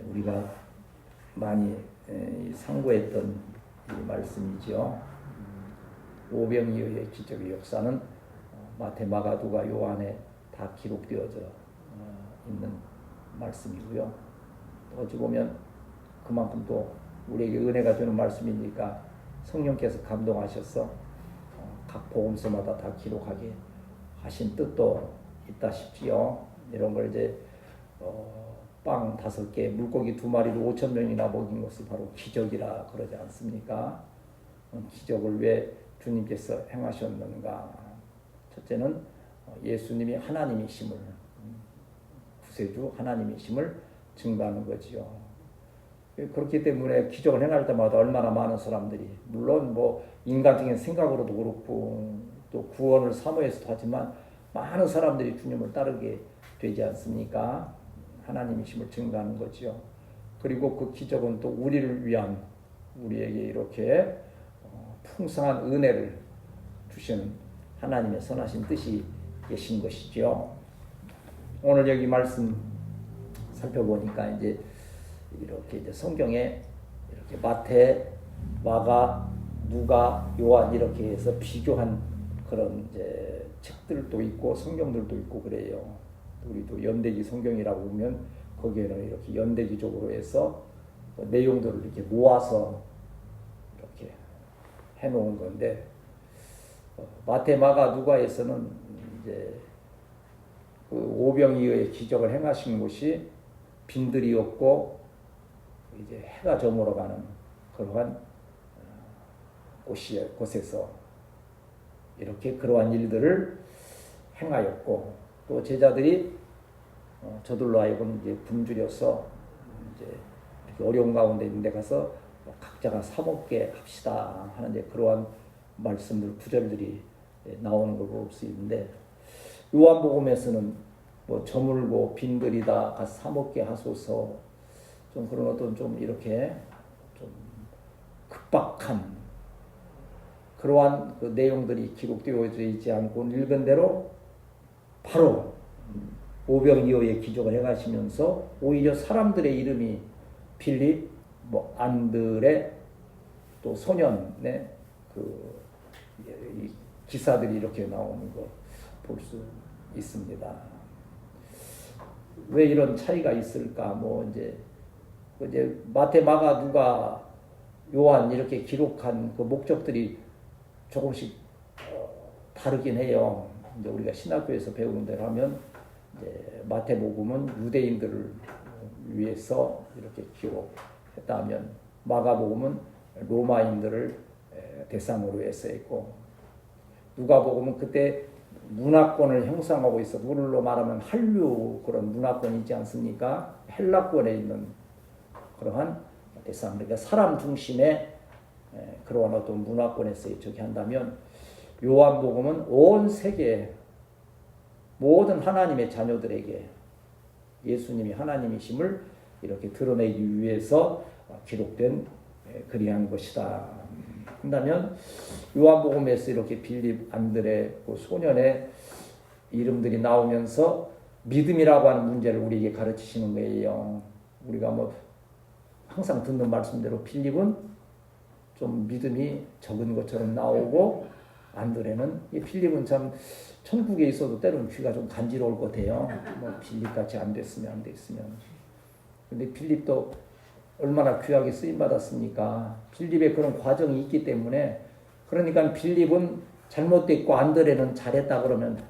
우리가 많이 상고했던 이 말씀이죠. 오병이어의 기적의 역사는 마태, 마가, 누가, 요한에 다 기록되어져 있는 말씀이고요. 어찌 보면 그만큼 또 우리에게 은혜가 주는 말씀이니까 성령께서 감동하셔서 각 복음서마다 다 기록하게 하신 뜻도 있다 싶지요. 이런 걸 이제 빵 5개, 물고기 2마리로 5,000명이나 먹인 것을 바로 기적이라 그러지 않습니까? 기적을 왜 주님께서 행하셨는가? 첫째는 예수님이 하나님이심을, 구세주 하나님이심을 증거하는 거지요. 그렇기 때문에 기적을 행할 때마다 얼마나 많은 사람들이, 물론 뭐 인간적인 생각으로도 그렇고 또 구원을 사모해서도 하지만 많은 사람들이 주님을 따르게 되지 않습니까? 하나님이심을 증거하는 거지요. 그리고 그 기적은 또 우리를 위한, 우리에게 이렇게 풍성한 은혜를 주시는 하나님의 선하신 뜻이 계신 것이죠. 오늘 여기 말씀 살펴보니까 이제 이렇게 이제 성경에 이렇게 마태, 마가, 누가, 요한 이렇게 해서 비교한 그런 이제 책들도 있고 성경들도 있고 그래요. 우리도 연대기 성경이라고 보면 거기에는 이렇게 연대기적으로 해서 내용들을 이렇게 모아서 이렇게 해놓은 건데, 마태, 마가, 누가에서는 이제 그 오병이어의 기적을 행하신 곳이 빈들이었고 이제 해가 저물어가는 그러한 곳에서 이렇게 그러한 일들을 행하였고, 또 제자들이 저들로 하여금 이제 굶주려서 이제 이렇게 어려운 가운데 있는 데 가서 각자가 사 먹게 합시다 하는 이제 그러한 말씀들, 구절들이 나오는 걸 볼 수 있는데, 요한복음에서는 뭐 저물고 빈들이다 가서 사 먹게 하소서, 좀 그런 어떤 좀 이렇게 좀 급박한 그러한 그 내용들이 기록되어져 있지 않고 읽은 대로 바로 오병이어의 기적을 행하시면서 오히려 사람들의 이름이 빌립, 뭐 안드레, 또 소년의 그 기사들이 이렇게 나오는 거 볼 수 있습니다. 왜 이런 차이가 있을까? 뭐 이제 마태, 마가, 누가, 요한 이렇게 기록한 그 목적들이 조금씩 다르긴 해요. 이제 우리가 신학교에서 배우는 대로 하면 이제 마태복음은 유대인들을 위해서 이렇게 기록했다 하면, 마가복음은 로마인들을 대상으로 해서 했고, 누가복음은 그때 문화권을 형성하고 있어. 우리로 말하면 한류 그런 문화권이 있지 않습니까? 헬라권에 있는 그러한 대상, 그러니까 사람 중심의 그러한 어떤 문화권에서 저기 한다면, 요한복음은 온 세계 모든 하나님의 자녀들에게 예수님이 하나님이심을 이렇게 드러내기 위해서 기록된 그리한 것이다 한다면, 요한복음에서 이렇게 빌립, 안드레, 그 소년의 이름들이 나오면서 믿음이라고 하는 문제를 우리에게 가르치시는 거예요. 우리가 뭐 항상 듣는 말씀대로 빌립은 좀 믿음이 적은 것처럼 나오고, 안드레는, 이 빌립은 참 천국에 있어도 때로는 귀가 좀 간지러울 것 같아요. 뭐 빌립같이 안 됐으면. 근데 빌립도 얼마나 귀하게 쓰임 받았습니까? 빌립의 그런 과정이 있기 때문에, 그러니까 빌립은 잘못됐고 안드레는 잘했다 그러면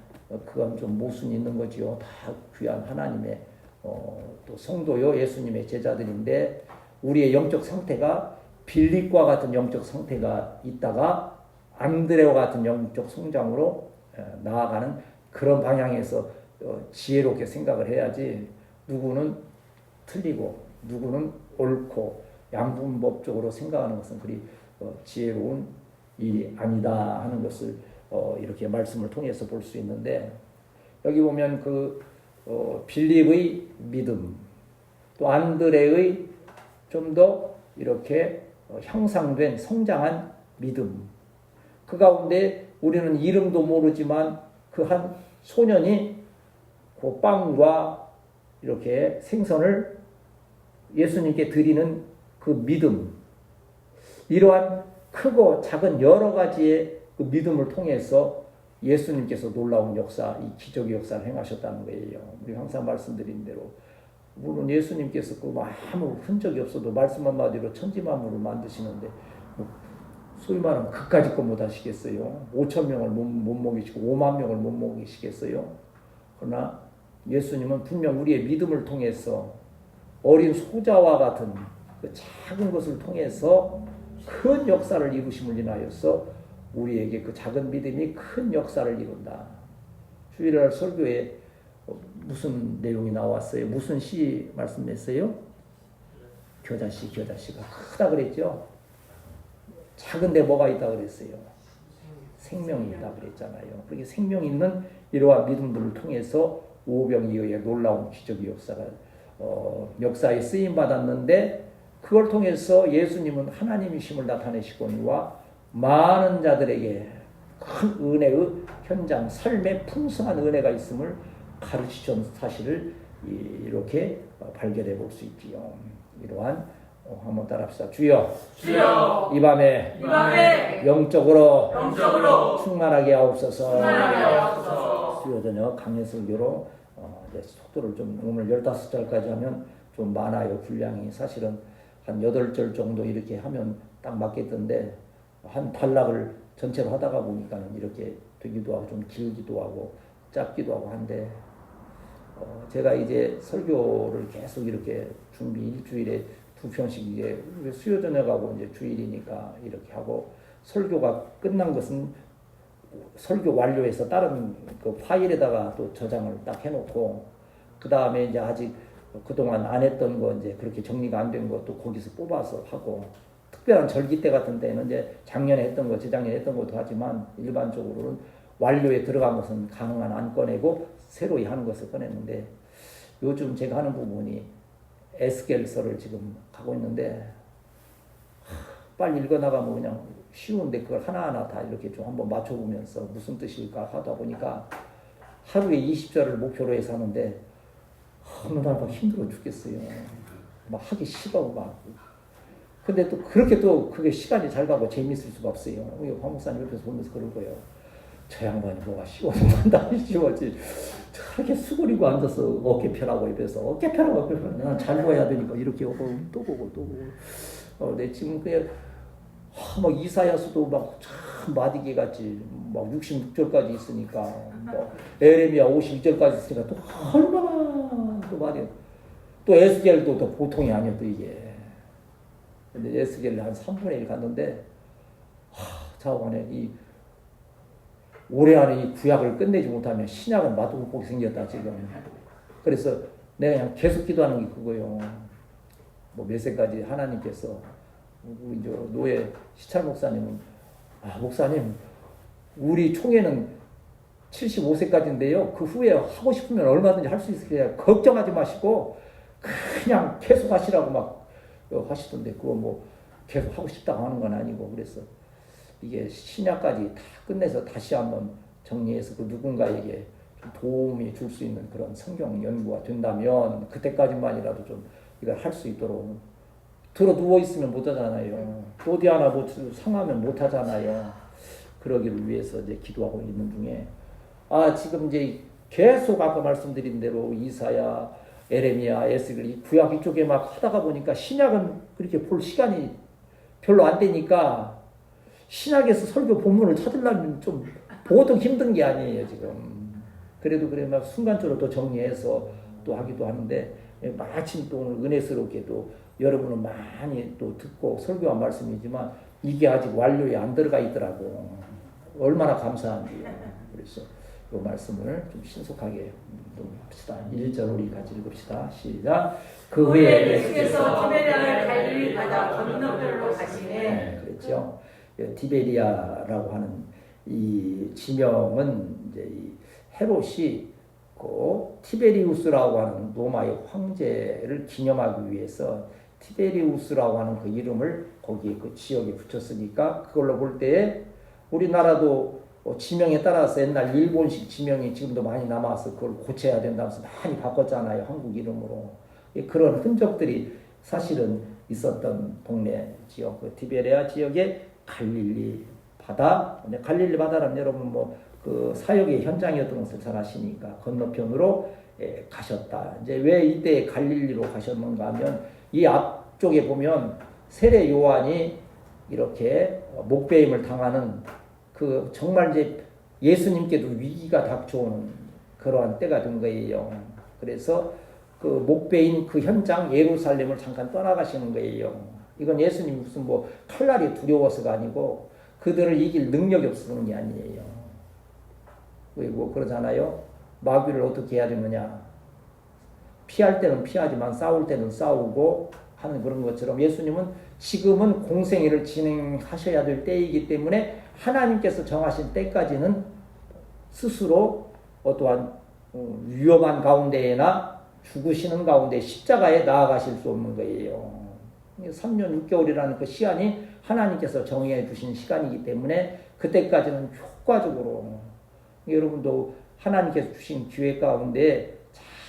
그건 좀 모순이 있는 거지요. 다 귀한 하나님의 또 성도요, 예수님의 제자들인데, 우리의 영적 상태가 빌립과 같은 영적 상태가 있다가 안드레와 같은 영적 성장으로 나아가는 그런 방향에서 지혜롭게 생각을 해야지, 누구는 틀리고 누구는 옳고 양분법적으로 생각하는 것은 그리 지혜로운 일이 아니다 하는 것을 이렇게 말씀을 통해서 볼 수 있는데, 여기 보면 그 빌립의 믿음, 또 안드레의 좀 더 이렇게 향상된 성장한 믿음, 그 가운데 우리는 이름도 모르지만 그 한 소년이 그 빵과 이렇게 생선을 예수님께 드리는 그 믿음, 이러한 크고 작은 여러 가지의 그 믿음을 통해서 예수님께서 놀라운 역사, 이 기적의 역사를 행하셨다는 거예요. 우리 항상 말씀드린 대로 물론 예수님께서 그 아무 흔적이 없어도 말씀 한마디로 천지만물을 만드시는데 뭐 소위 말하면 그까짓 거 못 하시겠어요? 5천 명을 못 먹이시고 5만 명을 못 먹이시겠어요? 그러나 예수님은 분명 우리의 믿음을 통해서 어린 소자와 같은 그 작은 것을 통해서 큰 역사를 이루심을 인하여서 우리에게 그 작은 믿음이 큰 역사를 이룬다. 주일날 설교에 무슨 내용이 나왔어요? 무슨 시 말씀했어요? 겨자씨가 크다 그랬죠? 작은데 뭐가 있다 그랬어요? 생명이 있다 그랬잖아요. 그렇게 생명 있는 이러한 믿음들을 통해서 오병이어의 놀라운 기적의 역사에 쓰임 받았는데 그걸 통해서 예수님은 하나님이심을 나타내시거니와 많은 자들에게 큰 은혜의 현장, 삶의 풍성한 은혜가 있음을 가르치신 사실을 이렇게 발견해 볼 수 있지요. 이러한 한번 따라합시다. 주여, 주여, 이 밤에 영적으로 충만하게 하옵소서. 수요 저녁 강연 설교로 속도를 좀 오늘 15절까지 하면 좀 많아요. 분량이 사실은 한 8절 정도 이렇게 하면 딱 맞겠던데 한 단락을 전체로 하다가 보니까 이렇게 되기도 하고 좀 길기도 하고 짧기도 하고 한데 제가 이제 설교를 계속 이렇게 준비 일주일에 2편씩 이제 수요 저녁하고 이제 주일이니까 이렇게 하고 설교가 끝난 것은 설교 완료해서 다른 그 파일에다가 또 저장을 딱 해놓고 그 다음에 이제 아직 그동안 안 했던 거 이제 그렇게 정리가 안 된 것도 거기서 뽑아서 하고 특별한 절기 때 같은 때는 이제 작년에 했던 거, 재작년에 했던 것도 하지만 일반적으로는 완료에 들어간 것은 가능한 안 꺼내고 새로이 하는 것을 꺼냈는데 요즘 제가 하는 부분이 에스겔서를 지금 가고 있는데 빨리 읽어나가면 그냥 쉬운데 그걸 하나하나 다 이렇게 좀 한번 맞춰보면서 무슨 뜻일까 하다 보니까 하루에 20절을 목표로 해서 하는데 어느 날 막 힘들어 죽겠어요. 막 하기 싫어 막. 근데 또 그렇게 또 그게 시간이 잘 가고 재미있을 수가 없어요. 황 목사님 옆에서 보면서 그럴 거예요. 저 양반이 뭐가 쉬워서 한다니 쉬워지. 저렇게 수그리고 앉아서 어깨 펴라고 옆에서 어깨 펴라고 난 잘 보여야 되니까 이렇게 또 보고 내 지금 그냥 막 이사야서도 막 참 마디기 같이 막 66절까지 있으니까 뭐 에레미야 52절까지 있으니까 또 얼마나 또 말이야. 또 에스겔도 또 보통이 아니야 또 이게. 근데 에스겔을 한 3분의 1 갔는데 자관에 이 올해 안에 이 구약을 끝내지 못하면 신약은 맛도 못 보게 생겼다 지금. 그래서 내가 그냥 계속 기도하는 게 그거요. 뭐 몇 세까지 하나님께서 우리 이제 노예 시찰 목사님은 목사님 우리 총회는 75세까지인데요. 그 후에 하고 싶으면 얼마든지 할 수 있으니까 걱정하지 마시고 그냥 계속 하시라고 막 하시던데 그거 뭐 계속 하고 싶다고 하는 건 아니고 그래서 이게 신약까지 다 끝내서 다시 한번 정리해서 그 누군가에게 좀 도움이 줄 수 있는 그런 성경 연구가 된다면 그때까지만이라도 좀 이걸 할 수 있도록 들어 누워 있으면 못 하잖아요. 어디 하나 뭐 상하면 못 하잖아요. 그러기를 위해서 이제 기도하고 있는 중에 지금 이제 계속 아까 말씀드린 대로 이사야, 에레미야, 에스겔 이 구약 이쪽에 막 하다가 보니까 신약은 그렇게 볼 시간이 별로 안 되니까 신약에서 설교 본문을 찾으려면 좀 보통 힘든 게 아니에요 지금. 그래도 그래 막 순간적으로 또 정리해서 또 하기도 하는데 마침 또 오늘 은혜스럽게도 여러분은 많이 또 듣고 설교한 말씀이지만 이게 아직 완료에 안 들어가 있더라고. 얼마나 감사한지요. 그래서 이 말씀을 좀 신속하게 좀 합시다. 1절 우리 같이 읽읍시다. 시작. 그 후에 예수께서 티베리아의 갈릴리 바다 건너편으로 가시네. 네, 그렇죠. 티베리아라고 하는 이 지명은 이제 이 헤롯이 그 티베리우스라고 하는 로마의 황제를 기념하기 위해서 티베리우스라고 하는 그 이름을 거기에 그 지역에 붙였으니까 그걸로 볼 때에 우리나라도 지명에 따라서 옛날 일본식 지명이 지금도 많이 남아서 그걸 고쳐야 된다면서 많이 바꿨잖아요. 한국 이름으로. 그런 흔적들이 사실은 있었던 동네지요. 그 티베리아 지역의 갈릴리 바다. 갈릴리 바다라면 여러분 뭐 그 사역의 현장이었던 것을 잘 아시니까 건너편으로 가셨다. 이제 왜 이때 갈릴리로 가셨는가 하면 이 앞쪽에 보면 세례 요한이 이렇게 목베임을 당하는 그 정말 이제 예수님께도 위기가 닥쳐오는 그러한 때가 된 거예요. 그래서 그 목베인 그 현장 예루살렘을 잠깐 떠나가시는 거예요. 이건 예수님 무슨 뭐 칼날이 두려워서가 아니고 그들을 이길 능력이 없어서는 게 아니에요. 그리고 그러잖아요. 마귀를 어떻게 해야 되느냐. 피할 때는 피하지만 싸울 때는 싸우고 하는 그런 것처럼 예수님은 지금은 공생애를 진행하셔야 될 때이기 때문에 하나님께서 정하신 때까지는 스스로 어떠한 위험한 가운데에나 죽으시는 가운데 십자가에 나아가실 수 없는 거예요. 3년 6개월이라는 그 시간이 하나님께서 정해 두신 시간이기 때문에 그때까지는 효과적으로 여러분도 하나님께서 주신 기회 가운데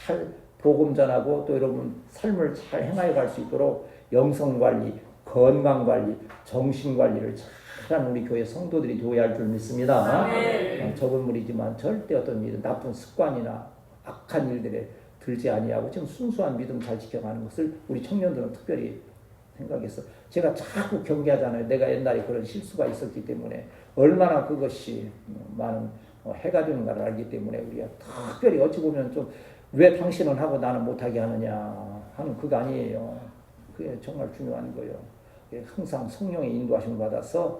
잘 복음 전하고 또 여러분 삶을 잘 행하여 갈 수 있도록 영성관리, 건강관리, 정신관리를 잘하는 우리 교회 성도들이 되어야 할 줄 믿습니다. 적은 무리지만 절대 어떤 일은 나쁜 습관이나 악한 일들에 들지 아니하고 지금 순수한 믿음 잘 지켜가는 것을 우리 청년들은 특별히 생각해서 제가 자꾸 경계하잖아요. 내가 옛날에 그런 실수가 있었기 때문에 얼마나 그것이 많은 해가 되는가를 알기 때문에 우리가 특별히 어찌 보면 좀 왜 당신은 하고 나는 못하게 하느냐 하는 그거 아니에요. 그게 정말 중요한 거예요. 항상 성령의 인도하심을 받아서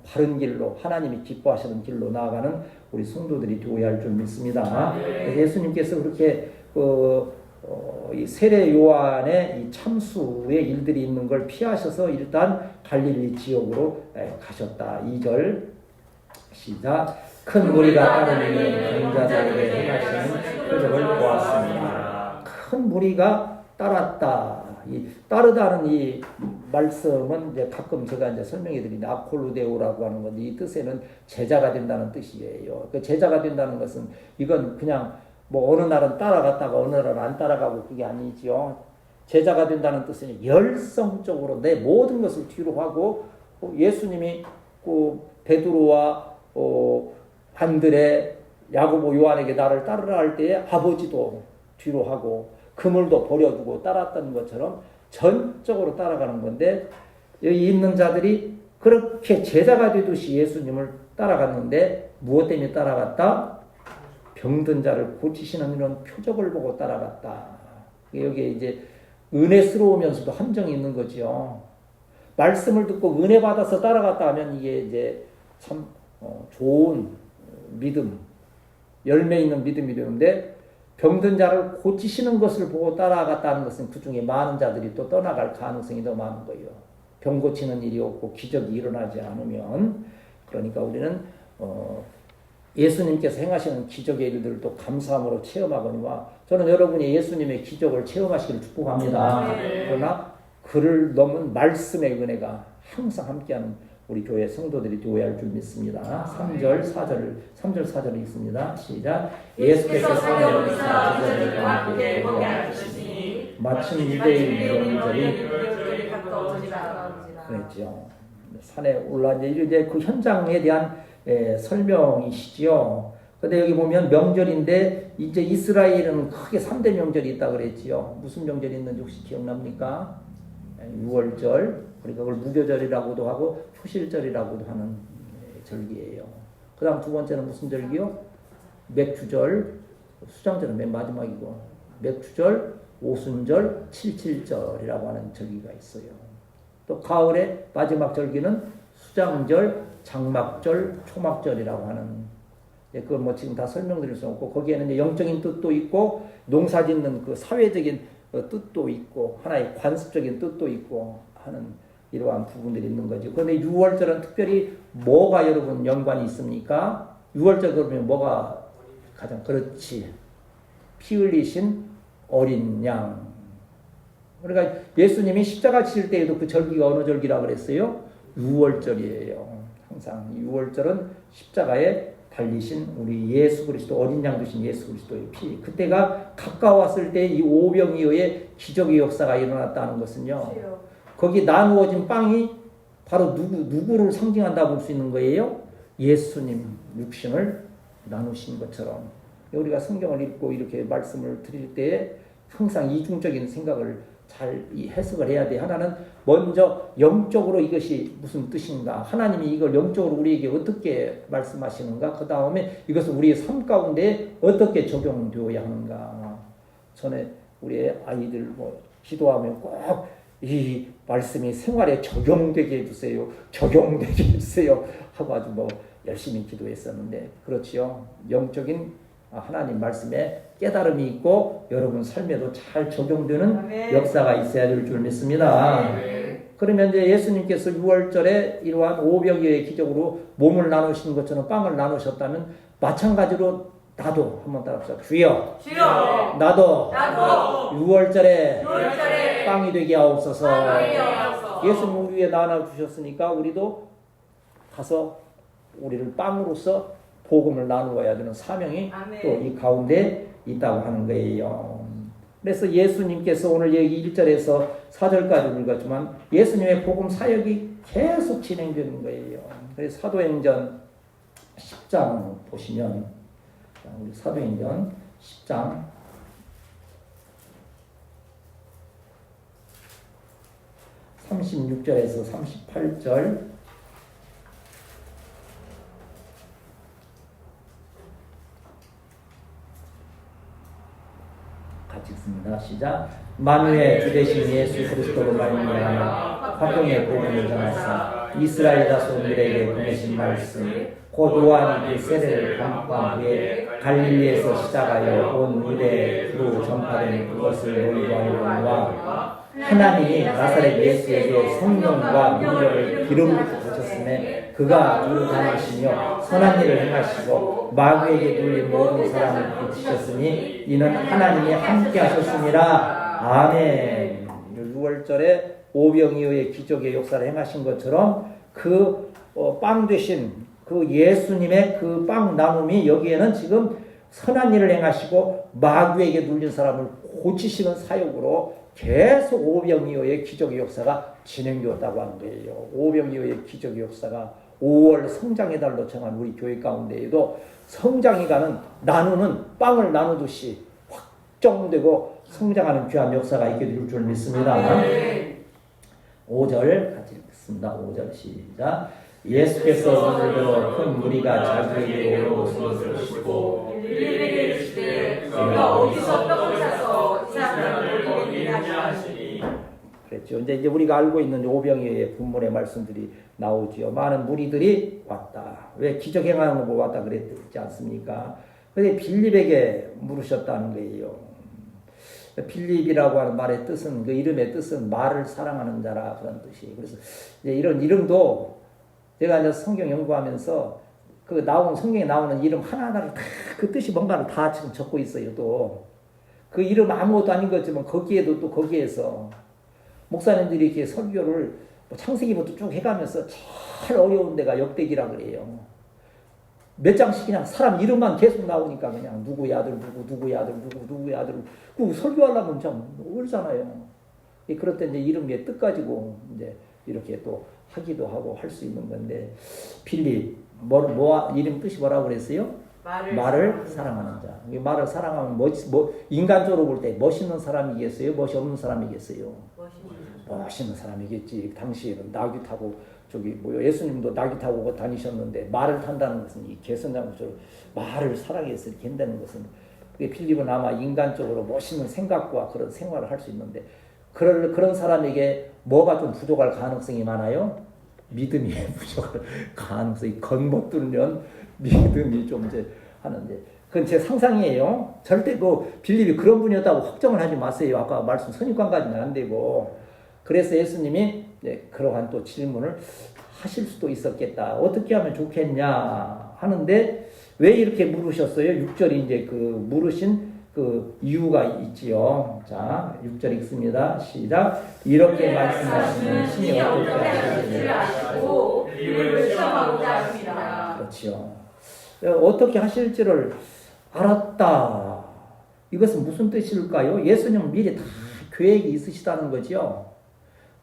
바른 길로 하나님이 기뻐하시는 길로 나아가는 우리 성도들이 되어야 할 줄 믿습니다. 예수님께서 그렇게 이 세례 요한의 이 참수의 일들이 있는 걸 피하셔서 일단 갈릴리 지역으로 가셨다. 2절 시작. 큰 무리가 따르는 경자들에게 행하시는 표적을 보았습니다. 큰 무리가 따랐다. 이 따르다는 이 말씀은 이제 가끔 제가 이제 설명해 드린 아콜루데오라고 하는 건데 이 뜻에는 제자가 된다는 뜻이에요. 그 제자가 된다는 것은 이건 그냥 뭐 어느 날은 따라갔다가 어느 날은 안 따라가고 그게 아니지요. 제자가 된다는 뜻은 열성적으로 내 모든 것을 뒤로 하고 예수님이 그 베드로와 안드레, 야고보, 요한에게 나를 따르라 할 때에 아버지도 뒤로 하고 그물도 버려두고 따랐던 것처럼 전적으로 따라가는 건데 여기 있는 자들이 그렇게 제자가 되듯이 예수님을 따라갔는데 무엇 때문에 따라갔다? 병든 자를 고치시는 이런 표적을 보고 따라갔다. 여기에 이제 은혜스러우면서도 함정이 있는 거죠. 말씀을 듣고 은혜 받아서 따라갔다 하면 이게 이제 참 좋은 믿음, 열매 있는 믿음이 되는데 병든 자를 고치시는 것을 보고 따라갔다는 것은 그 중에 많은 자들이 또 떠나갈 가능성이 더 많은 거예요. 병 고치는 일이 없고 기적이 일어나지 않으면 그러니까 우리는 예수님께서 행하시는 기적의 일들을 또 감사함으로 체험하거니와 저는 여러분이 예수님의 기적을 체험하시기를 축복합니다. 그러나 그를 넘은 말씀의 은혜가 항상 함께하는 우리 교회 성도들이 되어야 할 줄 믿습니다. 3절 4절을 읽습니다. 시작. 예수께서 산에오르사 제자들과 함께 보게 하시니 마침 유대인 명절이 그랬죠. 산에 올라 이제 그 현장에 대한 설명이시지요. 근데 여기 보면 명절인데 이제 이스라엘은 크게 3대 명절이 있다 그랬지요. 무슨 명절이 있는지 혹시 기억납니까? 6월절, 그러니까 그걸 무교절이라고도 하고 초실절이라고도 하는 절기예요. 그 다음 두 번째는 무슨 절기요? 맥주절, 수장절은 맨 마지막이고 맥주절, 오순절, 칠칠절이라고 하는 절기가 있어요. 또 가을의 마지막 절기는 수장절, 장막절, 초막절이라고 하는 그건 뭐 지금 다 설명드릴 수 없고 거기에는 이제 영적인 뜻도 있고 농사짓는 그 사회적인 뜻도 있고 하나의 관습적인 뜻도 있고 하는 이러한 부분들이 있는 거죠. 그런데 6월절은 특별히 뭐가 여러분 연관이 있습니까? 6월절 그러면 뭐가 가장 그렇지? 피 흘리신 어린 양. 그러니까 예수님이 십자가 치실 때에도 그 절기가 어느 절기라고 그랬어요? 6월절이에요. 항상 6월절은 십자가에 달리신 우리 예수 그리스도 어린 양 되신 예수 그리스도의 피 그때가 가까웠을 때 이 오병이어의 기적의 역사가 일어났다는 것은요. 거기 나누어진 빵이 바로 누구를 상징한다 볼 수 있는 거예요? 예수님 육신을 나누신 것처럼 우리가 성경을 읽고 이렇게 말씀을 드릴 때 항상 이중적인 생각을 잘 해석을 해야 돼. 하나는 먼저 영적으로 이것이 무슨 뜻인가? 하나님이 이걸 영적으로 우리에게 어떻게 말씀하시는가? 그 다음에 이것을 우리의 삶 가운데 어떻게 적용되어야 하는가? 전에 우리 아이들 기도하면 꼭 이 말씀이 생활에 적용되게 해주세요. 적용되게 해주세요. 하고 아주 열심히 기도했었는데 그렇지요. 영적인 하나님 말씀에 깨달음이 있고 여러분 삶에도 잘 적용되는 역사가 있어야 될 줄 믿습니다. 그러면 이제 예수님께서 6월절에 이러한 오병이어의 기적으로 몸을 나누신 것처럼 빵을 나누셨다면 마찬가지로 나도 한번 따라합시다. 주여 나도 6월절에 빵이 되게 하옵소서. 예수님 우리 위에 나눠주셨으니까 우리도 가서 우리를 빵으로서 복음을 나누어야 되는 사명이 또 이 가운데 있다고 하는 거예요. 그래서 예수님께서 오늘 여기 1절에서 4절까지 읽었지만 예수님의 복음 사역이 계속 진행되는 거예요. 그래서 사도행전 10장 보시면 우리 사도행전 10장 36절에서 38절 같이 읽습니다. 시작. 만유의 주 되신 예수 그리스도로 말미암아 화평의 복음을 전하사 이스라엘 자손들에게 보내신 말씀 곧 요한이 그 세례를 감수한 후에 갈릴리에서 시작하여 온 유대에 두루 전파된 그것을 논의하려니와 하나님이 나사렛 예수에게 성령과 능력을 기름을 부으셨음에 그가 두루 다니시며 선한 일을 행하시고 마귀에게 눌린 모든 사람을 고치셨으니 이는 하나님이 함께 하셨습니다. 아멘. 6월절에 오병이어의 기적의 역사를 행하신 것처럼 그 빵 되신 그 예수님의 그 빵 나눔이 여기에는 지금 선한 일을 행하시고 마귀에게 눌린 사람을 고치시는 사역으로 계속 오병이어의 기적의 역사가 진행되었다고 하는 거예요. 오병이어의 기적의 역사가 5월 성장의 달로 정한 우리 교회 가운데에도 성장이 가는 나누는 빵을 나누듯이 확정되고 성장하는 귀한 역사가 있게 될 줄 믿습니다. 5절 같이 읽겠습니다. 5절 시작. 예수께서 눈을 들어 큰 무리가 자기에게 오는 것을 보시고 빌립에게 이르시되 네가 어디서 떡을 사서 이 사람을 먹이게 하시니 그랬죠. 이제 우리가 알고 있는 오병이어의 본문의 말씀들이 나오지요. 많은 무리들이 왔다. 왜 기적 행하는 거 왔다 그랬지 않습니까? 근데 빌립에게 물으셨다는 거예요. 빌립이라고 하는 말의 뜻은 그 이름의 뜻은 말을 사랑하는 자라 그런 뜻이에요. 그래서 이제 이런 이름도 제가 이제 성경 연구하면서 그 성경에 나오는 이름 하나하나를 다 그 뜻이 뭔가를 다 지금 적고 있어요. 또 그 이름 아무것도 아닌 거지만 거기에도 또 거기에서 목사님들이 이렇게 설교를 창세기부터 쭉 해가면서 제일 어려운 데가 역대기라 그래요. 몇 장씩 그냥 사람 이름만 계속 나오니까 그냥 누구의 아들 누구의 아들 누구의 아들 그 설교하려면 참 어렵잖아요. 그럴 때 이제 이름의 뜻 가지고 이제 이렇게 또 하기도 하고 할 수 있는 건데 빌립 이름 뜻이 뭐라고 그랬어요? 말을 사랑하는 자. 말을 사랑하면 인간적으로 볼 때 멋있는 사람이겠어요? 멋이 없는 사람이겠어요? 멋있는 사람이겠지. 당시에는 나귀 타고 예수님도 나귀 타고 다니셨는데 말을 탄다는 것은 이 개선장처럼 말을 사랑해서 이렇게 한다는 것은 그게 빌립은 아마 인간적으로 멋있는 생각과 그런 생활을 할 수 있는데 그런 사람에게 뭐가 좀 부족할 가능성이 많아요? 믿음이 부족할 가능성이 겉멋들면 믿음이 좀 이제 하는데 그건 제 상상이에요. 절대 빌립이 그런 분이었다고 확정을 하지 마세요. 아까 말씀 선입관까지는 안 되고 그래서 예수님이 그러한 또 질문을 하실 수도 있었겠다. 어떻게 하면 좋겠냐 하는데 왜 이렇게 물으셨어요? 6절이 이제 그 물으신 그 이유가 있지요. 자, 6절 읽습니다. 시작. 이렇게 말씀하시는 신이 어떻게 하시는지 아시고 빌립을 시험하고자 하십니다. 그렇죠. 어떻게 하실지를 알았다. 이것은 무슨 뜻일까요? 예수님은 미리 다 계획이 있으시다는 거죠.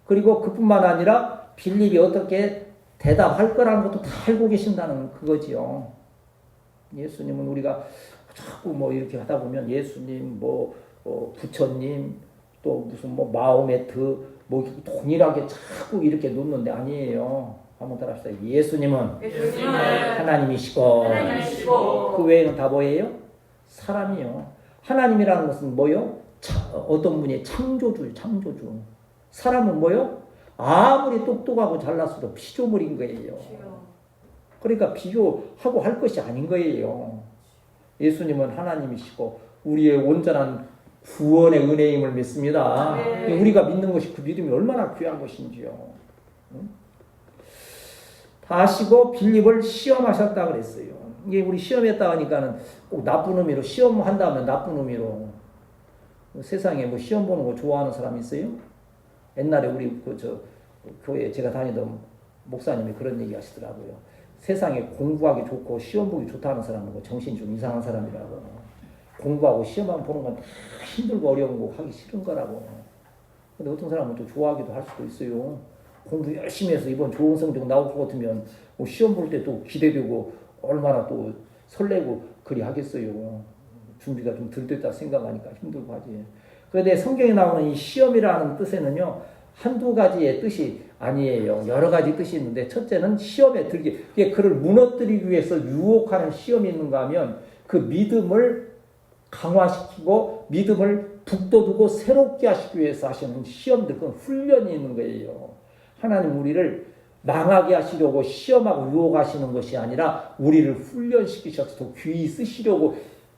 그리고 그뿐만 아니라 빌립이 어떻게 대답할 거라는 것도 다 알고 계신다는 그거지요. 예수님은 우리가 자꾸 뭐 이렇게 하다 보면 예수님, 부처님, 또 무슨 마호메트, 동일하게 자꾸 이렇게 놓는데 아니에요. 한번 따라합시다. 예수님은 하나님이시고, 그 외에는 다 뭐예요? 사람이요. 하나님이라는 것은 뭐요? 어떤 분이 창조주. 사람은 뭐요? 아무리 똑똑하고 잘났어도 피조물인 거예요. 그러니까 비교하고 할 것이 아닌 거예요. 예수님은 하나님이시고 우리의 온전한 구원의 은혜임을 믿습니다. 네. 우리가 믿는 것이 그 믿음이 얼마나 귀한 것인지요. 다 아시고 빌립을 시험하셨다 그랬어요. 이게 우리 시험했다 하니까는 꼭 나쁜 의미로 시험한다면 나쁜 의미로 세상에 뭐 시험 보는 거 좋아하는 사람 있어요? 옛날에 우리 교회 제가 다니던 목사님이 그런 얘기 하시더라고요. 세상에 공부하기 좋고 시험 보기 좋다는 사람은 정신 좀 이상한 사람이라고. 공부하고 시험만 보는 건 다 힘들고 어려운 거 하기 싫은 거라고. 근데 어떤 사람은 또 좋아하기도 할 수도 있어요. 공부 열심히 해서 이번 좋은 성적 나올 것 같으면 시험 볼 때 또 기대되고 얼마나 또 설레고 그리 하겠어요. 준비가 좀 덜 됐다 생각하니까 힘들고 하지. 그런데 성경에 나오는 이 시험이라는 뜻에는요, 한두 가지의 뜻이 아니에요. 여러 가지 뜻이 있는데, 첫째는 시험에 들기, 그를 무너뜨리기 위해서 유혹하는 시험이 있는가 하면 그 믿음을 강화시키고 믿음을 북돋우고 새롭게 하시기 위해서 하시는 시험들, 그건 훈련이 있는 거예요. 하나님 우리를 망하게 하시려고 시험하고 유혹하시는 것이 아니라 우리를 훈련시키셔서 더 귀히 쓰시려고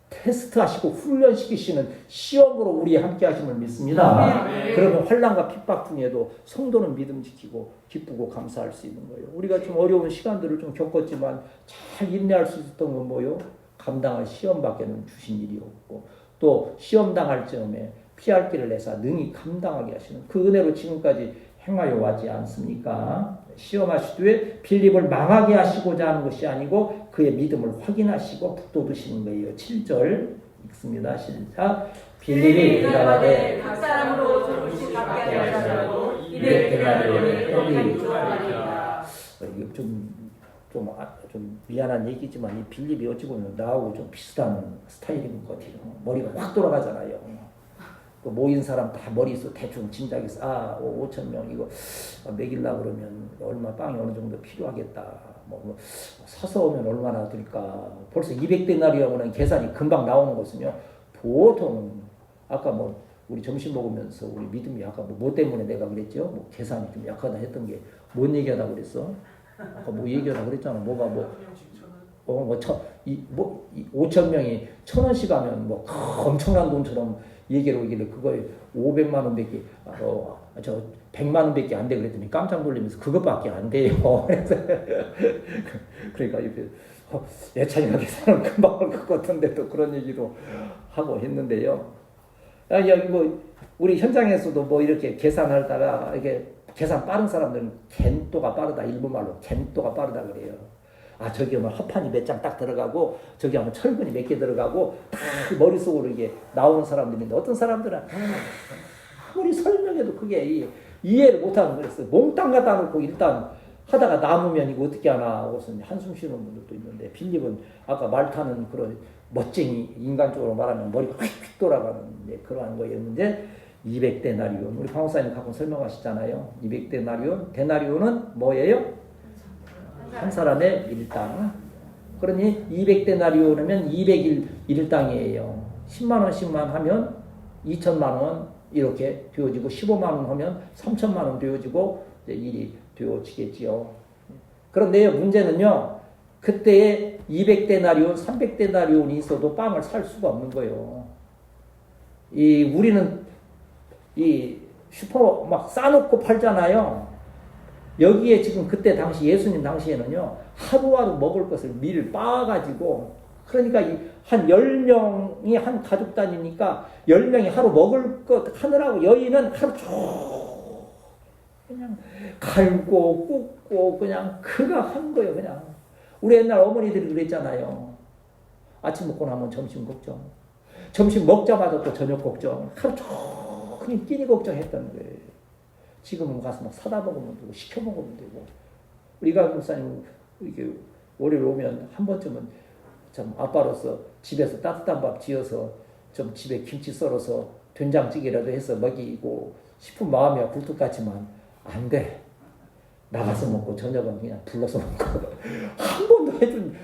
테스트하시고 훈련시키시는 시험으로 우리 함께 하심을 믿습니다. 그러면 환난과 핍박 중에도 성도는 믿음 지키고 기쁘고 감사할 수 있는 거예요. 우리가 좀 어려운 시간들을 좀 겪었지만 잘 인내할 수 있었던 건 뭐요? 감당할 시험밖에는 주신 일이 없고, 또 시험 당할 즈음에 피할 길을 내사 능히 감당하게 하시는 그 은혜로 지금까지 행하여 왔지 않습니까? 시험하시되 빌립을 망하게 하시고자 하는 것이 아니고 그의 믿음을 확인하시고 북돋우시는 거예요. 7절 읽습니다. 시작. 빌립이 대답하되 각 사람으로 조금씩 받게 하시라고 200데나리온의 떡이 주었느니라. 이게 좀 미안한 얘기지만 이 빌립이 어찌 보면 나하고 좀 비슷한 스타일인 것 같아요. 머리가 확 돌아가잖아요. 그 모인 사람 다 머릿속 대충 짐작해서 5,000명 이거 먹이려고 그러면 빵이 어느 정도 필요하겠다. 사서 오면 얼마나 들까. 벌써 200데나리온은 계산이 금방 나오는 것은요. 보통 아까 우리 점심 먹으면서 우리 믿음이 아까 뭐 때문에 내가 그랬죠? 계산이 좀 약하다 했던 게 뭔 얘기하다 그랬어? 아까 얘기하다 그랬잖아. 5,000명이 1,000원씩 하면 엄청난 돈처럼 얘기를 오길래 그거에 500만 원밖에 100만 원밖에 안 돼 그랬더니 깜짝 놀라면서 그것밖에 안 돼요. 그러니까 이렇게 예찬이가 계산은 금방 할 것 같은데 또 그런 얘기도 하고 했는데요. 우리 현장에서도 이렇게 계산하다가 이렇게 계산 빠른 사람들은 겐또가 빠르다. 일본말로 겐또가 빠르다 그래요. 저기 하면 합판이 몇 장 딱 들어가고 저기 하면 철근이 몇 개 들어가고 다 머릿속으로 이게 나오는 사람들인데 어떤 사람들은 아무리 설명해도 그게 이해를 못하는 거였어요. 몽땅 갖다 놓고 일단 하다가 남으면 이거 어떻게 하나 하고서 한숨 쉬는 분들도 있는데 빌립은 아까 말 타는 그런 멋쟁이 인간적으로 말하면 머리가 휙휙 돌아가는 그러한 거였는데 200데나리온 우리 강호사님 가끔 설명하시잖아요. 200데나리온 데나리온은 뭐예요? 한 사람의 일당. 그러니 200데나리온이면 200일 일당이에요. 10만 원씩만 하면 2천만 원 이렇게 되어지고 15만 원 하면 3천만 원 되어지고 일이 되어지겠지요. 그런데 문제는요. 그때에 200데나리온, 300데나리온이 있어도 빵을 살 수가 없는 거예요. 우리는 슈퍼 막 싸놓고 팔잖아요. 여기에 지금 그때 당시 예수님 당시에는요. 하루하루 먹을 것을 미리 빻아가지고 그러니까 한 10명이 한 가족 단위니까 10명이 하루 먹을 것 하느라고 여인은 하루 쭉 그냥 갈고 굽고 그냥 그가 한 거예요. 그냥 우리 옛날 어머니들이 그랬잖아요. 아침 먹고 나면 점심 걱정. 점심 먹자마자 또 저녁 걱정. 하루 종일 끼니 걱정했던 거예요. 지금은 가서 막 사다 먹으면 되고 시켜 먹으면 되고. 우리 가 목사님 이게 월요일 오면 한 번쯤은 참 아빠로서 집에서 따뜻한 밥 지어서 좀 집에 김치 썰어서 된장찌개라도 해서 먹이고 싶은 마음이야 굴뚝같지만 안 돼. 나가서 먹고 저녁은 그냥 불러서 먹고 한 번도 해준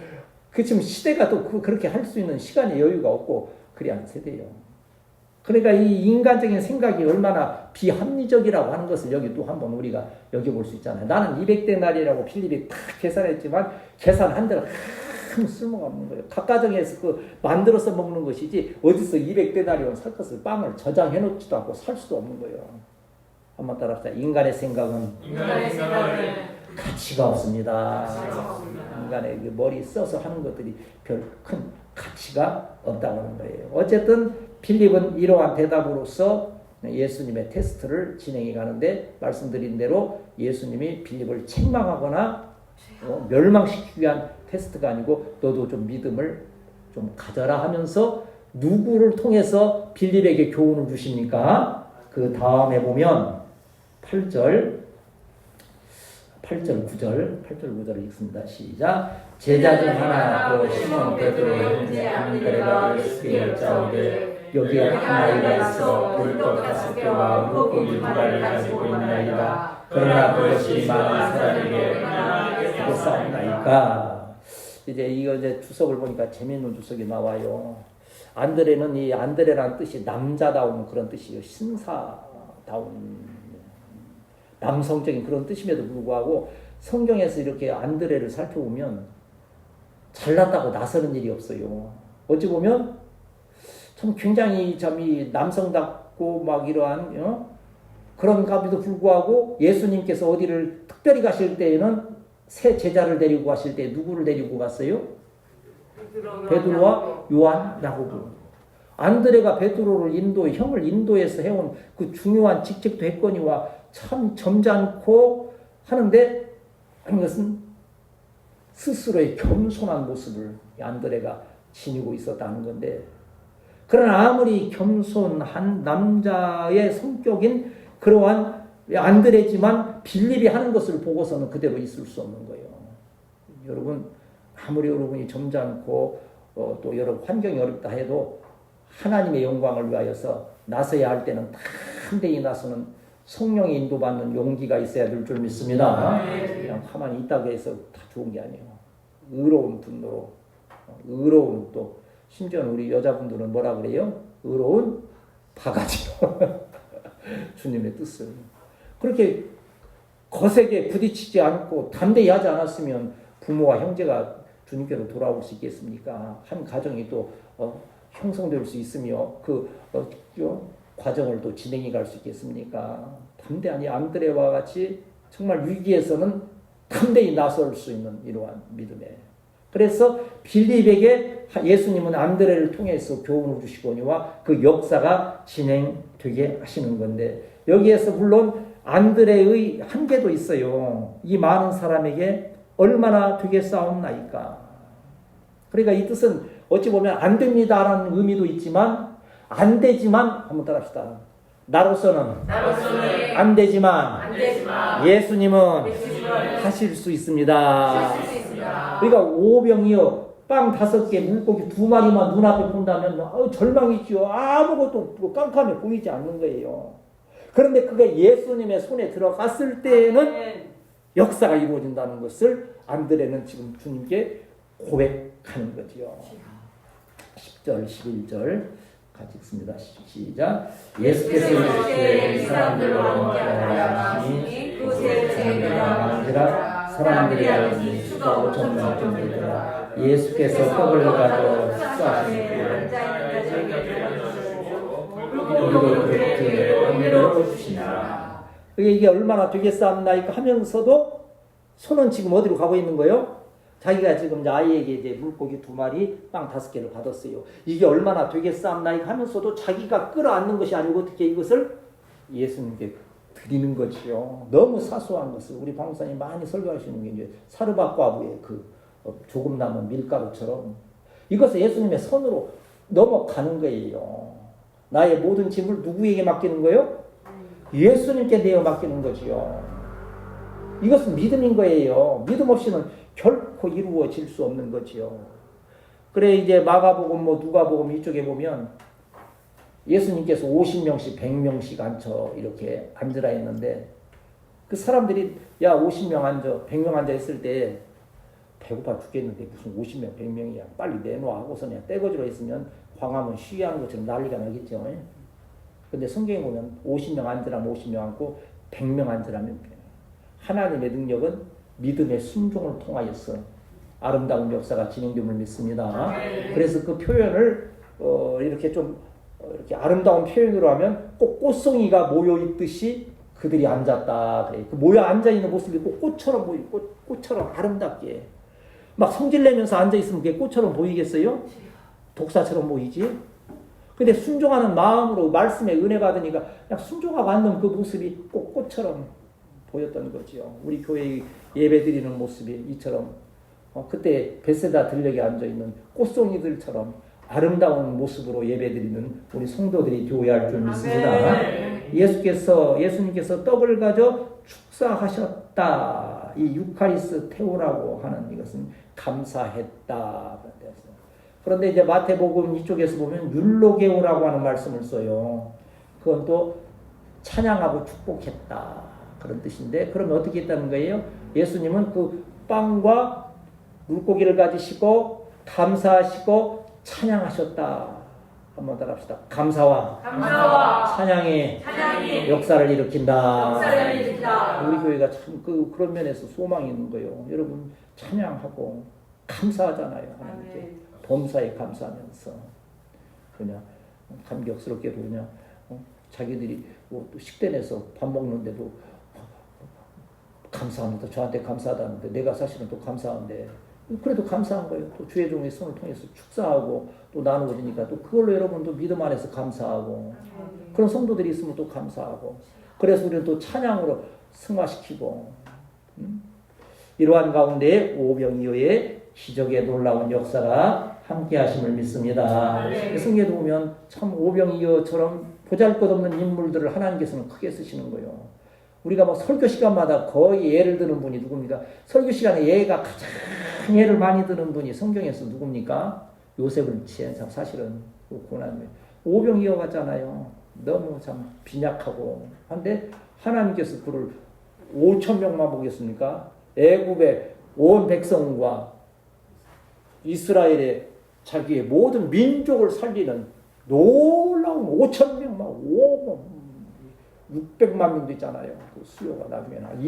그 지금 시대가 또 그렇게 할 수 있는 시간의 여유가 없고 그리 한 세대예요. 그러니까 이 인간적인 생각이 얼마나 비합리적이라고 하는 것을 여기 또 한번 우리가 여겨볼 수 있잖아요. 나는 200데나리라고 필립이 딱 계산했지만 계산한 대로 아무 쓸모가 없는 거예요. 각 가정에서 그 만들어서 먹는 것이지 어디서 200데나리온 살 것을 빵을 저장해 놓지도 않고 살 수도 없는 거예요. 한번 따라합시다. 인간의 생각은 가치가 없습니다. 인간의 그 머리 써서 하는 것들이 별 큰 가치가 없다고 하는 거예요. 어쨌든 필립은 이러한 대답으로서 예수님의 테스트를 진행해 가는데 말씀드린 대로 예수님이 필립을 책망하거나 멸망시키기 위한 테스트가 아니고 너도 좀 믿음을 좀 가져라 하면서 누구를 통해서 필립에게 교훈을 주십니까? 그 다음에 보면 8절 9절을 읽습니다. 시작. 제자 중 하나 또 시몬 베드로 형제 안드레가 예수께 여짜오되 여기에 한 아이가 있어 들것 5개와 물고기 2마리를 가지고 있나이다. 그러나 그것이 많은 사람에게 얼마나 되겠사옵나이까. 이제 이거 이제 주석을 보니까 재미있는 주석이 나와요. 안드레는 이 안드레라는 뜻이 남자다운 그런 뜻이에요. 신사다운 남성적인 그런 뜻임에도 불구하고 성경에서 이렇게 안드레를 살펴보면 잘났다고 나서는 일이 없어요. 어찌 보면 참 굉장히 이 남성답고 막 이러한 그런 감에도 불구하고 예수님께서 어디를 특별히 가실 때에는 새 제자를 데리고 가실 때 누구를 데리고 갔어요? 베드로와 요한, 야고보. 안드레가 베드로를 형을 인도해서 해온 그 중요한 직책도 했거니와 참 점잖고 하는데 그것은 스스로의 겸손한 모습을 안드레가 지니고 있었다는 건데 그러나 아무리 겸손한 남자의 성격인 그러한 안드레지만 빌립이 하는 것을 보고서는 그대로 있을 수 없는 거예요. 여러분 아무리 여러분이 점잖고 또 여러 환경이 어렵다 해도 하나님의 영광을 위하여서 나서야 할 때는 담대히 나서는 성령의 인도받는 용기가 있어야 될 줄 믿습니다. 그냥 가만히 있다고 해서 다 좋은 게 아니에요. 의로운 분노로 의로운 또 심지어는 우리 여자분들은 뭐라 그래요? 의로운 바가지로 주님의 뜻을 그렇게 거세게 부딪히지 않고 담대히 하지 않았으면 부모와 형제가 주님께로 돌아올 수 있겠습니까? 한 가정이 또 형성될 수 있으며 그 과정을 또 진행해 갈 수 있겠습니까? 담대하니 안드레와 같이 정말 위기에서는 담대히 나설 수 있는 이러한 믿음에 그래서 빌립에게 예수님은 안드레를 통해서 교훈을 주시거니와 그 역사가 진행되게 하시는 건데 여기에서 물론 안드레의 한계도 있어요. 이 많은 사람에게 얼마나 되겠사옵나이까. 그러니까 이 뜻은 어찌 보면 안 됩니다라는 의미도 있지만 안 되지만 한번 따라합시다. 나로서는 안 되지만 예수님은 하실 수 있습니다. 그러니까 오병이어 빵 5개 물고기 2마리만 눈앞에 본다면 절망이지요. 아무것도 깜깜해 보이지 않는 거예요. 그런데 그게 예수님의 손에 들어갔을 때에는 역사가 이루어진다는 것을 안드레는 지금 주님께 고백하는 거지요. 10절 11절 같이 읽습니다. 시작. 예수께서 이르시되 이 사람들과 함께하라 하시니 그 세대가 많으리라. 사람들이 알지 수가 5천 명쯤이더라. 예수께서 떡을 가져 식사하시니 우리도 그렇게 은혜로 주시니라. 이게 얼마나 되겠사옵나이까 하면서도 손은 지금 어디로 가고 있는 거예요? 자기가 지금 아이에게 이제 물고기 2마리, 빵 5개를 받았어요. 이게 얼마나 되겠사옵나이까 하면서도 자기가 끌어안는 것이 아니고 어떻게 이것을 예수님께 드리는 거지요. 너무 사소한 것을 우리 방사님 많이 설교하시는 게 이제 사르밧과부의 그 조금 남은 밀가루처럼 이것을 예수님의 손으로 넘어가는 거예요. 나의 모든 짐을 누구에게 맡기는 거예요? 예수님께 내어 맡기는 거지요. 이것은 믿음인 거예요. 믿음 없이는 결코 이루어질 수 없는 거지요. 그래 이제 마가복음 누가복음 이쪽에 보면 예수님께서 50명씩 100명씩 앉혀 이렇게 앉으라 했는데 그 사람들이 야 50명 앉아 100명 앉아 있을 때 배고파 죽겠는데 무슨 50명 100명이야 빨리 내놔 하고서 그냥 떼거지로 있으면 광화문 시위하는 것처럼 난리가 나겠죠. 근데 성경에 보면 50명 앉으라면 50명 앉고 100명 앉으라면 하나님의 능력은 믿음의 순종을 통하여서 아름다운 역사가 진행됨을 믿습니다. 그래서 그 표현을 이렇게 좀 이렇게 아름다운 표현으로 하면 꼭 꽃송이가 모여 있듯이 그들이 앉았다. 그래. 그 모여 앉아 있는 모습이 꼭 꽃처럼 꽃처럼 아름답게 막 성질내면서 앉아 있으면 그게 꽃처럼 보이겠어요? 독사처럼 보이지? 근데 순종하는 마음으로 말씀에 은혜 받으니까 그냥 순종하고 앉는 그 모습이 꼭 꽃처럼 보였던 거지요. 우리 교회 예배 드리는 모습이 이처럼 그때 베세다 들녘에 앉아 있는 꽃송이들처럼 아름다운 모습으로 예배드리는 우리 성도들이 되어야 할 줄 믿습니다. 예수님께서 떡을 가져 축사하셨다. 이 유카리스테오라고 하는 이것은 감사했다. 그런데 이제 마태복음 이쪽에서 보면 율로게오라고 하는 말씀을 써요. 그건 또 찬양하고 축복했다. 그런 뜻인데 그러면 어떻게 했다는 거예요? 예수님은 그 빵과 물고기를 가지시고 감사하시고 찬양하셨다. 한번 더 합시다. 감사와 찬양의 역사를 일으킨다. 우리 교회가 참 그런 면에서 소망이 있는 거예요. 여러분 찬양하고 감사하잖아요. 하나님께 범사에 감사하면서 그냥 감격스럽게도 그냥 자기들이 식대내서 밥 먹는데도 감사합니다. 저한테 감사하다는데 내가 사실은 또 감사한데 그래도 감사한 거예요. 또 주의 종의 손을 통해서 축사하고 또 나누고 주니까 또 그걸로 여러분도 믿음 안에서 감사하고 그런 성도들이 있으면 또 감사하고 그래서 우리는 또 찬양으로 승화시키고 이러한 가운데 오병이어의 기적의 놀라운 역사가 함께 하심을 믿습니다. 성경에 보면 참 오병이어처럼 보잘것없는 인물들을 하나님께서는 크게 쓰시는 거예요. 우리가 뭐 설교 시간마다 거의 예를 드는 분이 누굽니까? 설교 시간에 예가 가장 예를 많이 드는 분이 성경에서 누굽니까? 요셉을 취한 참 사실은 고난을 오병이어 같잖아요. 너무 참 빈약하고 한데 하나님께서 그를 5,000명만 보겠습니까? 애굽의 온 백성과 이스라엘의 자기의 모든 민족을 살리는 놀라운 5,000명만 600만 명도 있잖아요. 그 수요가 나중에는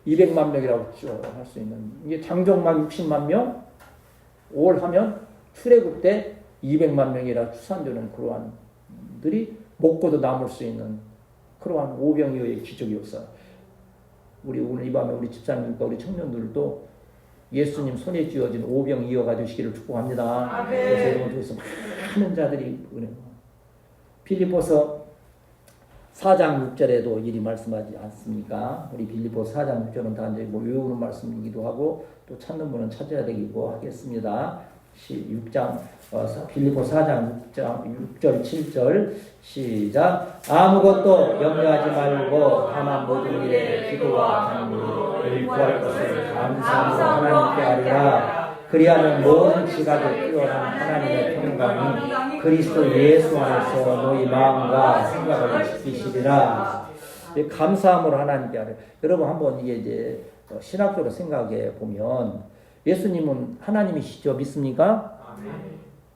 200만 명이라고 할 수 있는 이게 장정만 60만 명, 5월 하면 출애굽 때 200만 명이라 추산되는 그러한 들이 먹고도 남을 수 있는 그러한 오병이어의 기적의 역사. 우리 오늘 이 밤에 우리 집사님과 우리 청년들도 예수님 손에 쥐어진 오병이어가 되시기를 축복합니다. 그래서 여러분 중에서 많은 자들이 빌립보서 4장 6절에도 이리 말씀하지 않습니까? 우리 빌립보서 4장 6절은 다 이제 외우는 말씀이기도 하고 또 찾는 분은 찾아야 되기도 하겠습니다. 6장 빌립보서 4장 6절 7절 시작. 아무것도 염려하지 말고 다만 모든 일에 기도와 간구를 구할 것을 감사함으로 하나님께 하리라. 그리하면 모든 지각에 뛰어난 하나님의 평강이 그리스도 예수 안에서 너희 마음과 생각을 지키시리라. 감사함으로 하나님께 하리라. 여러분 한번 이게 이제 신학적으로 생각해 보면 예수님은 하나님이시죠? 믿습니까?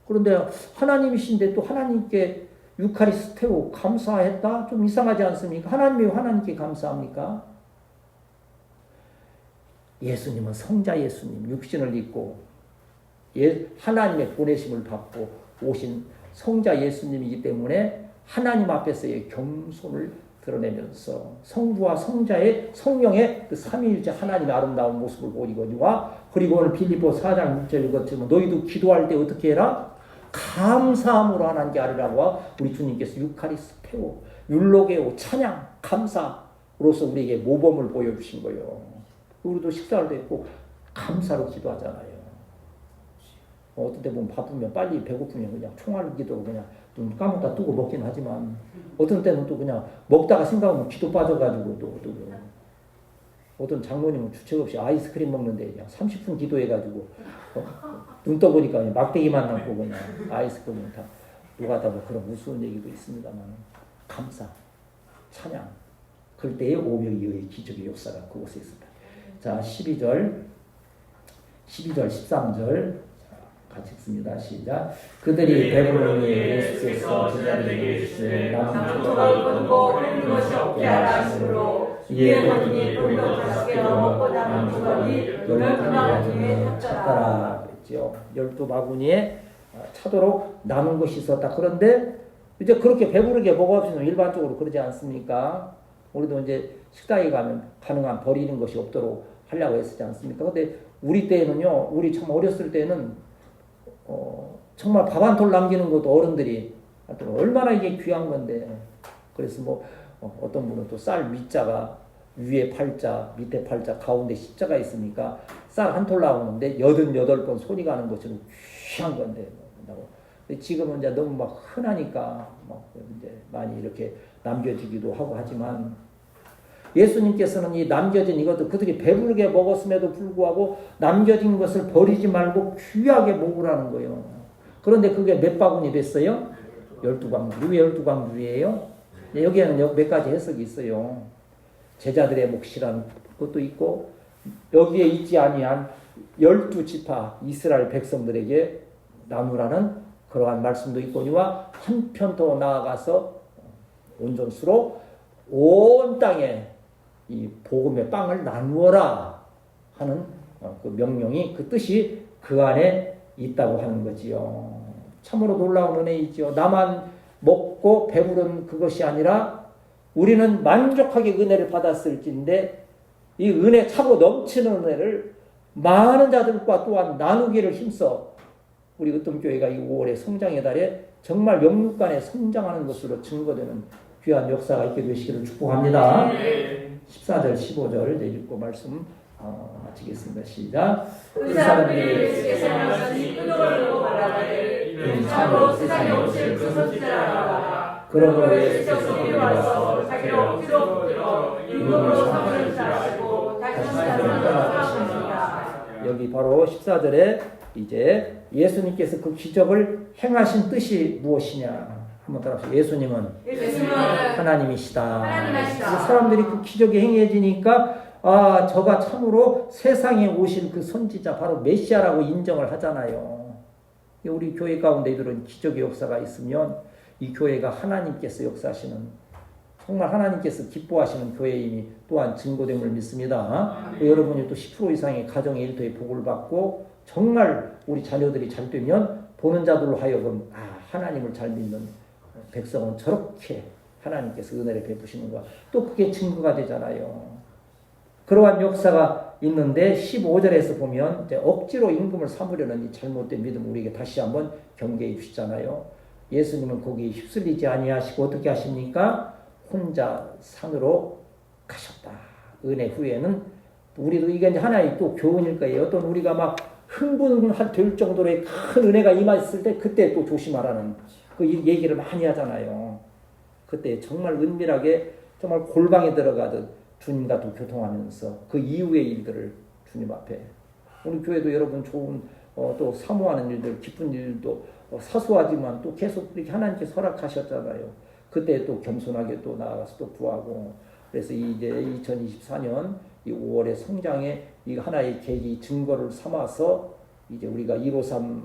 그런데 하나님이신데 또 하나님께 유카리스테오 감사했다? 좀 이상하지 않습니까? 하나님이 왜 하나님께 감사합니까? 예수님은 성자 예수님, 육신을 입고 하나님의 보내심을 받고 오신 성자 예수님이기 때문에 하나님 앞에서의 겸손을 드러내면서 성부와 성자의 성령의 그 삼위일체 하나님의 아름다운 모습을 보이거니와 그리고 오늘 빌립보 4장 6절 이것처럼 너희도 기도할 때 어떻게 해라? 감사함으로 하나님께 아뢰라고 우리 주님께서 유카리스테오, 율로게오, 찬양, 감사로서 우리에게 모범을 보여주신 거예요. 우리도 식사를 했고 감사로 기도하잖아요. 어떤 때 보면 바쁘면 빨리 배고프면 그냥 총알 기도로 그냥 눈 감았다 뜨고 먹긴 하지만 어떤 때는 또 그냥 먹다가 생각하면 기도 빠져가지고 또 어떤 장모님은 주책 없이 아이스크림 먹는데 그냥 30분 기도해가지고 눈 떠보니까 그냥 막대기만 남고 그냥 아이스크림을 다 녹아다 뭐 그런 우스운 얘기도 있습니다만 감사, 찬양 그럴 때의 오병이어의 기적의 역사가 그곳에 있었다. 자 12절 13절 같이 읽습니다. 시작. 그들이 배부르니 예수께서 제자들에게 주시되 남초가 끊고 흘린 것이 없게 하라 하시므로 이에 먹으니 돌도 5개로 먹고 남은 두더니 12바구니에 찼더라. 그랬죠. 12바구니에 차도록 남은 것이 있었다. 그런데 이제 그렇게 배부르게 먹어주면 일반적으로 그러지 않습니까? 우리도 이제 식당에 가면 가능한 버리는 것이 없도록 하려고 했지 않습니까? 근데 우리 때는요, 우리 참 어렸을 때는 정말 밥 한 톨 남기는 것도 어른들이 얼마나 이게 귀한 건데 그래서 뭐 어떤 분은 또 쌀 밑자가 위에 팔자 밑에 팔자 가운데 십자가 있으니까 쌀 한 톨 나오는데 88번 손이 가는 것처럼 귀한 건데 근데 지금은 이제 너무 막 흔하니까 막 이제 많이 이렇게 남겨지기도 하고 하지만 예수님께서는 이 남겨진 이것도 그들이 배부르게 먹었음에도 불구하고 남겨진 것을 버리지 말고 귀하게 먹으라는 거예요. 그런데 그게 몇 바구니 됐어요? 12바구니. 왜 12바구니예요? 여기에는 몇 가지 해석이 있어요. 제자들의 몫이라는 것도 있고 여기에 있지 아니한 12지파 이스라엘 백성들에게 나누라는 그러한 말씀도 있거니와 한편 더 나아가서 온전수로 온 땅에 이 복음의 빵을 나누어라 하는 그 명령이 그 뜻이 그 안에 있다고 하는 거지요. 참으로 놀라운 은혜이지요. 나만 먹고 배부른 그것이 아니라 우리는 만족하게 은혜를 받았을진데 이 은혜 차고 넘치는 은혜를 많은 자들과 또한 나누기를 힘써 우리 으뜸교회가 이 5월의 성장의 달에 정말 영육간에 성장하는 것으로 증거되는 귀한 역사가 있게 되시기를 축복합니다. 14절 15절 읽고 말씀 마치겠습니다. 시작. 그 사람들이 예수께서 나오시니 끄덕거리고 말하되 이는 참으로 세상에 오실 그 선지자라. 그러므로 예수께서 이리 와서 자기를 억지로 붙들어 임금으로 삼으려 하시고 다시 사람을 떠나가십니다. 여기 바로 14절에 이제 예수님께서 그 기적을 행하신 뜻이 무엇이냐 한번 따라서 예수님은 하나님이시다. 사람들이 그 기적이 행해지니까 저가 참으로 세상에 오실 그 선지자 바로 메시아라고 인정을 하잖아요. 우리 교회 가운데 이런 기적의 역사가 있으면 이 교회가 하나님께서 역사하시는 정말 하나님께서 기뻐하시는 교회임이 또한 증거됨을 믿습니다. 여러분이 또 10% 이상의 가정의 일터에 복을 받고 정말 우리 자녀들이 잘 되면 보는 자들로 하여금 하나님을 잘 믿는 백성은 저렇게 하나님께서 은혜를 베푸시는가 또 그게 증거가 되잖아요. 그러한 역사가 있는데 15절에서 보면 이제 억지로 임금을 삼으려는 이 잘못된 믿음 우리에게 다시 한번 경계해 주시잖아요. 예수님은 거기에 휩쓸리지 아니하시고 어떻게 하십니까? 혼자 산으로 가셨다. 은혜 후에는 우리도 이게 하나의 또 교훈일 거예요. 어떤 우리가 막 흥분될 정도로의 큰 은혜가 임했을 때 그때 또 조심하라는 그 얘기를 많이 하잖아요. 그때 정말 은밀하게 정말 골방에 들어가듯 주님과 또 교통하면서 그 이후의 일들을 주님 앞에 우리 교회도 여러분 좋은 또 사모하는 일들 기쁜 일도 사소하지만 또 계속 이렇게 하나님께 허락하셨잖아요. 그때 또 겸손하게 또 나아가서 또 구하고 그래서 이제 2024년 이 5월의 성장의 이 하나의 계기 증거를 삼아서 이제 우리가 153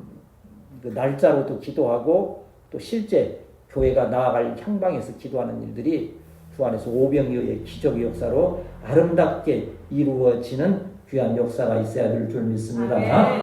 그 날짜로 또 기도하고 또 실제 교회가 나아갈 향방에서 기도하는 일들이 주 안에서 오병이어의 기적의 역사로 아름답게 이루어지는 귀한 역사가 있어야 될 줄 믿습니다.